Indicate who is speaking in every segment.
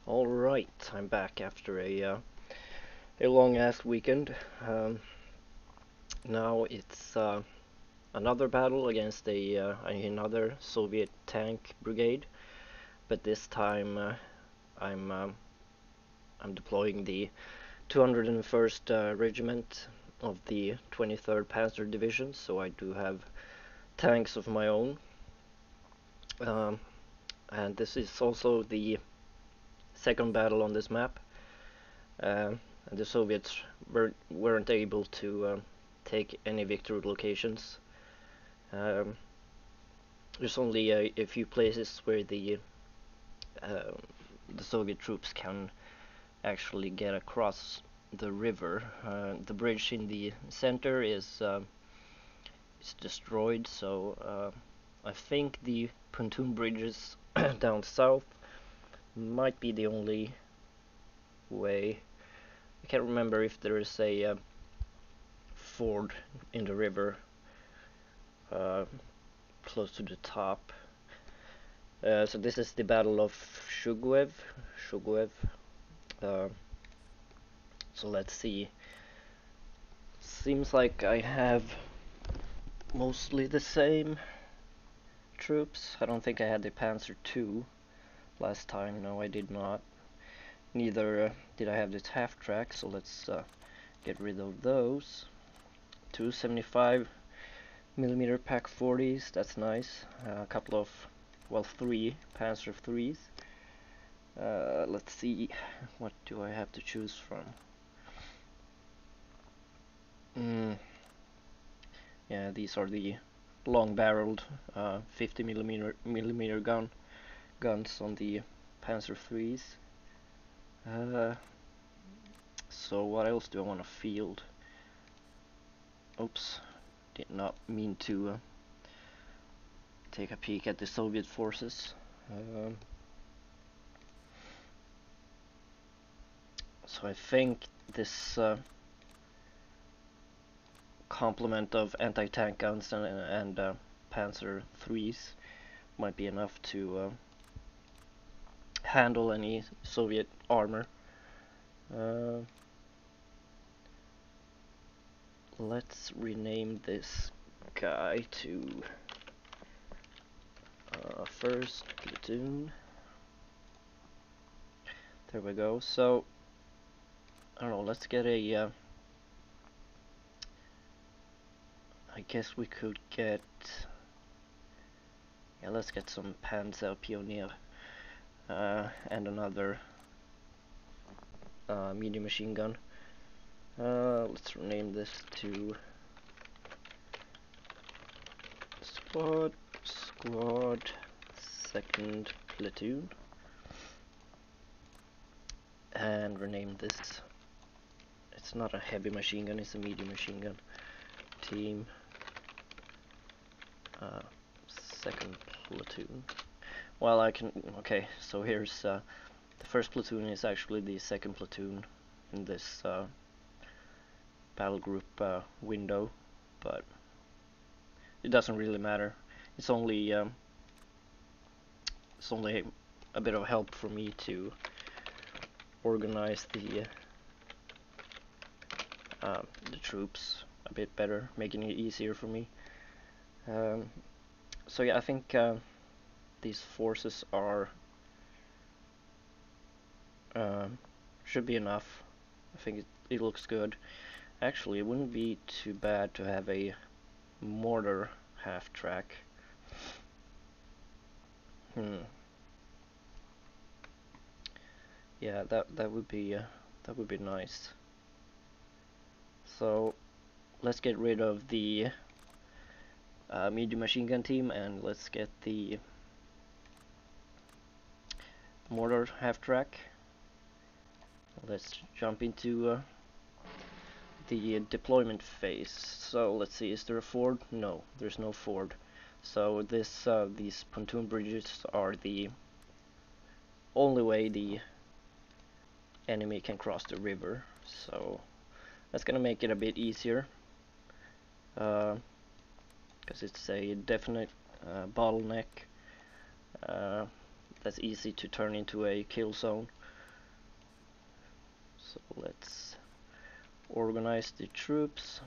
Speaker 1: Alright, I'm back after a long ass weekend. Now it's another battle against another Soviet tank brigade, but this time I'm um, I'm deploying the 201st Regiment of the 23rd Panzer Division, so I do have tanks of my own. Um, and this is also the second battle on this map. And the Soviets weren't able to take any victory locations. Um, there's only a few places where uh, the Soviet troops can actually get across the river. The bridge in the center is destroyed, so I think the pontoon bridges down south might be the only way. I can't remember if there is a ford in the river uh, close to the top. So this is the Battle of Chugev. Chugev. Uh, so let's see. Seems like I have mostly the same troops. I don't think I had the Panzer II last time. No, I did not. Neither did I have this half track. So let's get rid of those. 275 millimeter Pak 40s. That's nice. A couple of, well, 3 Panzer IIIs. Let's see, what do I have to choose from? Yeah, these are the long-barreled 50 millimeter guns on the Panzer IIIs. So what else do I want to field? Oops, did not mean to take a peek at the Soviet forces. So I think this complement of anti-tank guns and Panzer IIIs might be enough to handle any Soviet armor. Let's rename this guy to first platoon. There we go. So I don't know, let's get a I guess we could get, yeah, let's get some Panzer Pionier and another medium machine gun. Let's rename this to Squad Second Platoon, and rename this, it's not a heavy machine gun, it's a medium machine gun. Team Second Platoon. Well, I can, okay, so here's the first platoon is actually the second platoon in this battle group window, but it doesn't really matter. It's only a bit of help for me to organize the troops a bit better, making it easier for me. So yeah, I think these forces are should be enough. I think it looks good. Actually, it wouldn't be too bad to have a mortar half track. Yeah, that would be nice. So let's get rid of the medium machine gun team and let's get the mortar half track. Let's jump into the deployment phase. So let's see, is there a ford? No, there's no ford. So these pontoon bridges are the only way the enemy can cross the river. So that's gonna make it a bit easier, because it's a definite bottleneck that's easy to turn into a kill zone. So let's organize the troops.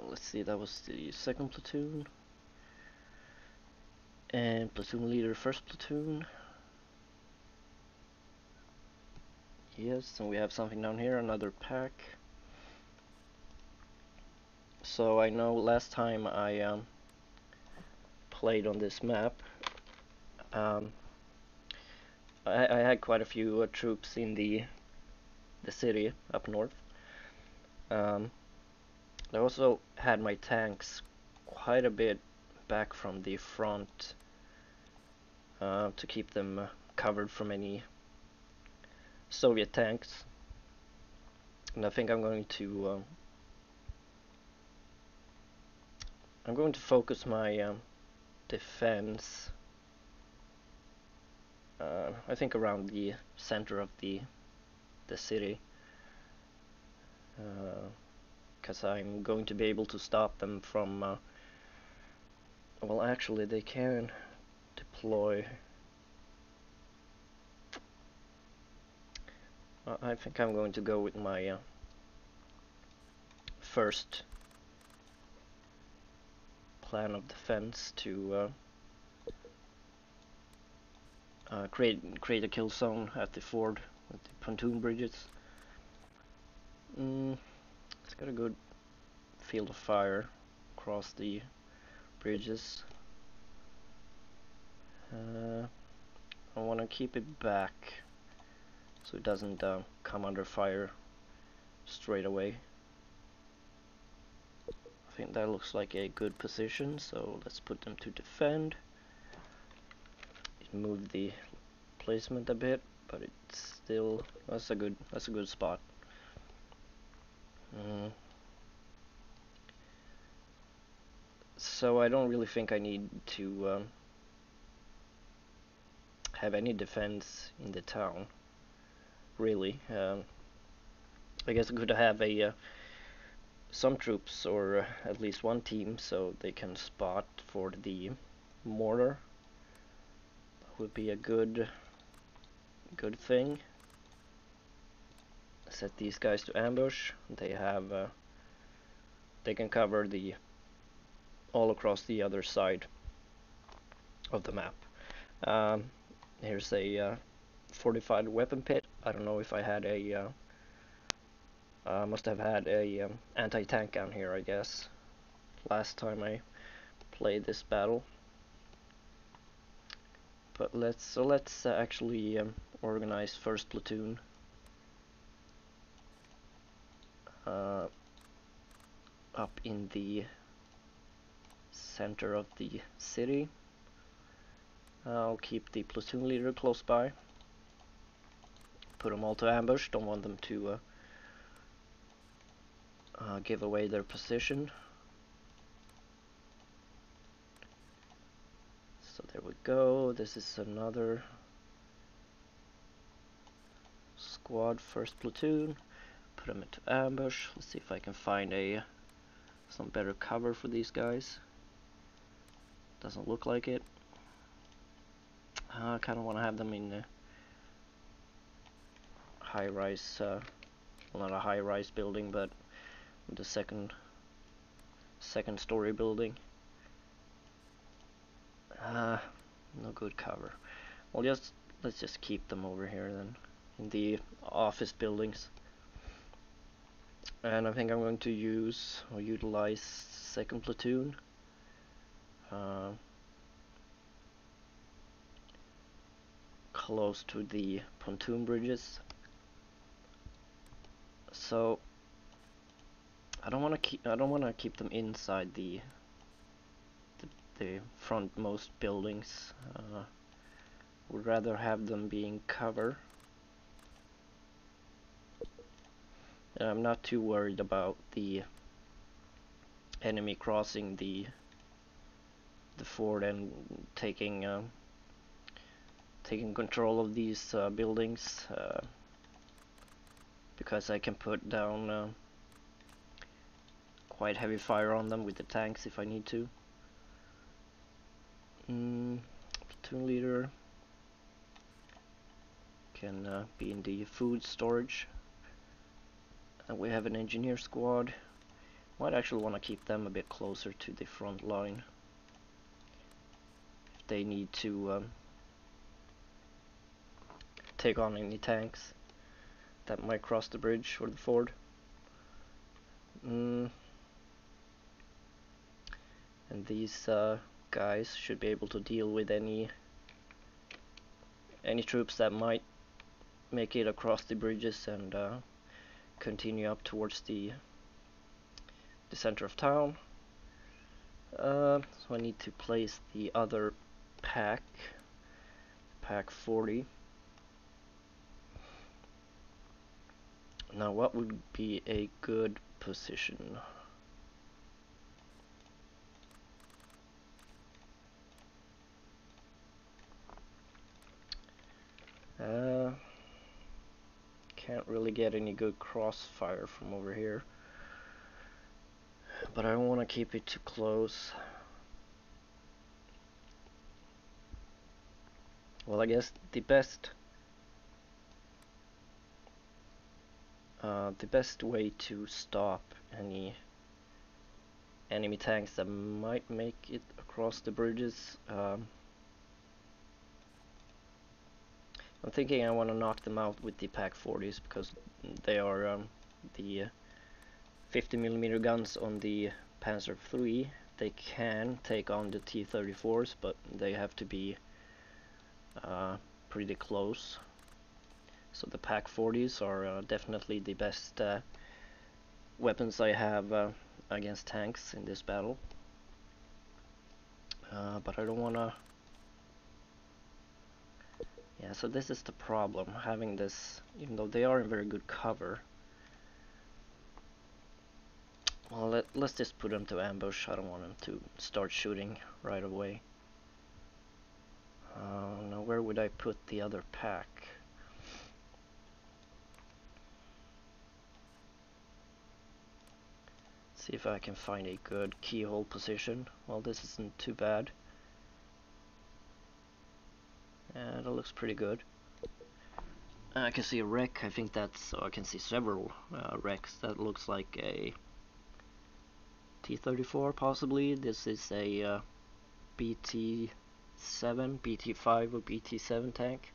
Speaker 1: Let's see, that was the second platoon. And platoon leader first platoon. Yes, and we have something down here, another pack. So I know last time I played on this map, I had quite a few troops in the city up north. I also had my tanks quite a bit back from the front to keep them covered from any Soviet tanks. And I think I'm going to focus my defense. I think around the center of the city, because I'm going to be able to stop them from. Well, actually, they can deploy. I think I'm going to go with my first plan of defense to create a kill zone at the ford with the pontoon bridges. It's got a good field of fire across the bridges. I want to keep it back so it doesn't come under fire straight away. I think that looks like a good position, so let's put them to defend. Move the placement a bit, but it's still that's a good spot. So I don't really think I need to have any defense in the town, really. I guess I could have a some troops, or at least one team, so they can spot for the mortar. That would be a good thing. Set these guys to ambush. They have they can cover the all across the other side of the map. Here's a fortified weapon pit. I don't know if I had a must have had a anti-tank down here, I guess, last time I played this battle. But let's actually organize first platoon up in the center of the city. I'll keep the platoon leader close by. Put them all to ambush. Don't want them to give away their position. So there we go. This is another squad, first platoon. Put them into ambush. Let's see if I can find some better cover for these guys. Doesn't look like it. I kind of want to have them in the high-rise, well, not a high-rise building, but the second story building. No good cover. Well, let's just keep them over here then, in the office buildings. And I think I'm going to utilize second platoon. Close to the pontoon bridges. So I don't want to keep them inside the frontmost buildings. Would rather have them being cover. And I'm not too worried about the enemy crossing the ford and taking control of these buildings, because I can put down quite heavy fire on them with the tanks if I need to. platoon leader can be in the food storage. And we have an engineer squad. Might actually want to keep them a bit closer to the front line if they need to take on any tanks that might cross the bridge or the ford. And these guys should be able to deal with any troops that might make it across the bridges and continue up towards the center of town. So I need to place the other pack 40. Now what would be a good position? Can't really get any good crossfire from over here, but I don't want to keep it too close. Well, I guess the best way to stop any enemy tanks that might make it across the bridges, I'm thinking I want to knock them out with the Pak 40s because they are the 50mm guns on the Panzer III. They can take on the T-34s, but they have to be pretty close. So the Pak 40s are definitely the best weapons I have against tanks in this battle. But I don't want to... Yeah, so this is the problem, having this, even though they are in very good cover. Well, let's just put them to ambush. I don't want them to start shooting right away. Now where would I put the other pack? See if I can find a good keyhole position. Well, this isn't too bad. That looks pretty good. I can see a wreck. I think that's... I can see several wrecks. That looks like a T-34 possibly. This is a BT-7, BT-5 or BT-7 tank.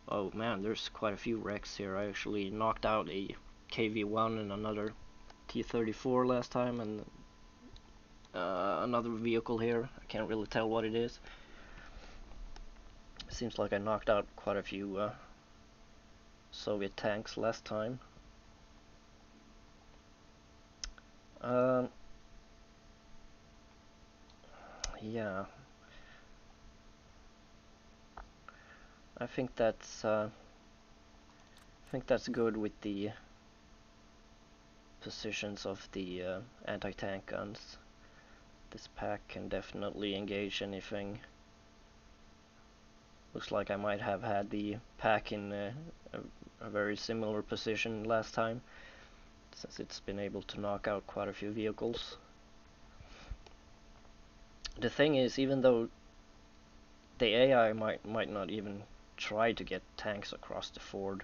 Speaker 1: Oh man, there's quite a few wrecks here. I actually knocked out a KV-1 and another T-34 last time, and another vehicle here. I can't really tell what it is. Seems like I knocked out quite a few Soviet tanks last time. Yeah, I think that's good with the positions of the anti-tank guns. This pack can definitely engage anything. Looks like I might have had the pack in a very similar position last time, since it's been able to knock out quite a few vehicles. The thing is, even though the AI might not even try to get tanks across the ford,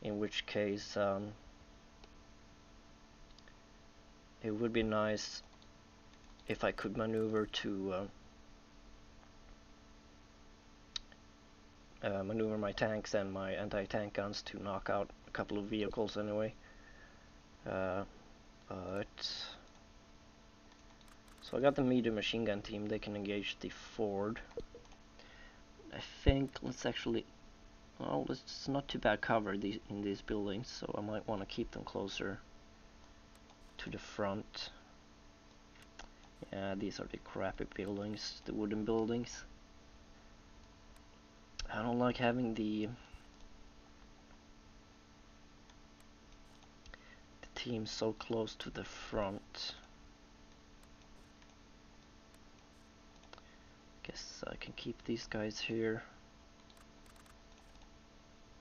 Speaker 1: in which case it would be nice if I could maneuver to maneuver my tanks and my anti-tank guns to knock out a couple of vehicles anyway. But so I got the medium machine gun team. They can engage the ford. I think let's actually... Well, it's not too bad cover in these buildings, so I might want to keep them closer to the front. Yeah, these are the crappy buildings, the wooden buildings. I don't like having the team so close to the front. Guess I can keep these guys here.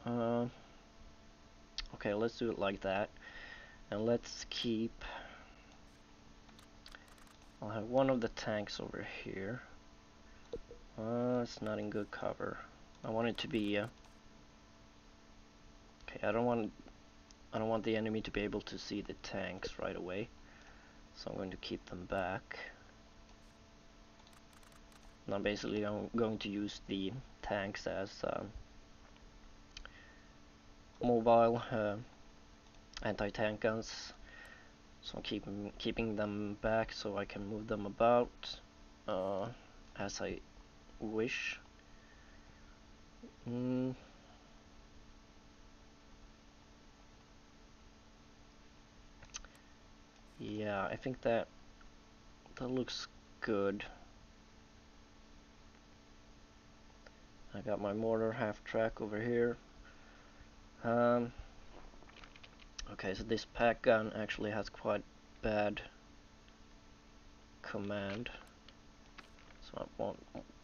Speaker 1: Okay, let's do it like that. And let's keep... I'll have one of the tanks over here. It's not in good cover. I want it to be okay. I don't want the enemy to be able to see the tanks right away, so I'm going to keep them back. Now basically I'm going to use the tanks as mobile anti-tank guns, so I'm keeping them back so I can move them about as I wish. Yeah, I think that looks good. I got my mortar half track over here. Okay, so this pack gun actually has quite bad command, so I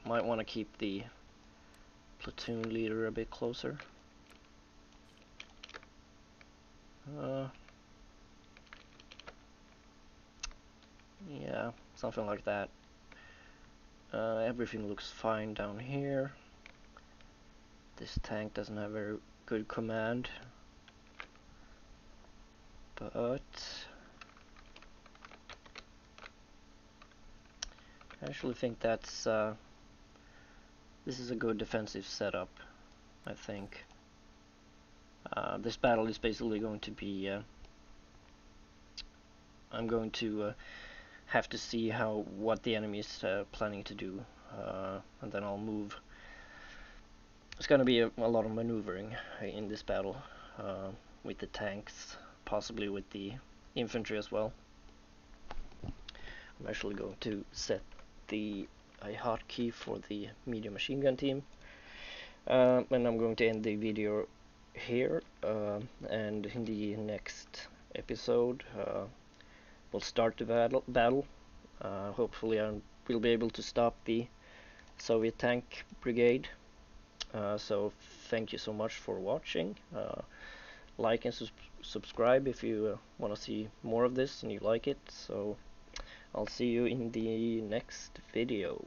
Speaker 1: might want to keep the platoon leader a bit closer. Yeah, something like that. Everything looks fine down here. This tank doesn't have very good command, but I actually think that's this is a good defensive setup, I think. This battle is basically going to be I'm going to have to see what the enemy is planning to do, and then I'll move. It's going to be a lot of maneuvering in this battle, with the tanks, possibly with the infantry as well. I'm actually going to set the hotkey for the medium machine gun team, and I'm going to end the video here, and in the next episode we'll start the battle. Hopefully I will be able to stop the Soviet tank brigade. So thank you so much for watching. Like and subscribe if you want to see more of this and you like it. So I'll see you in the next video.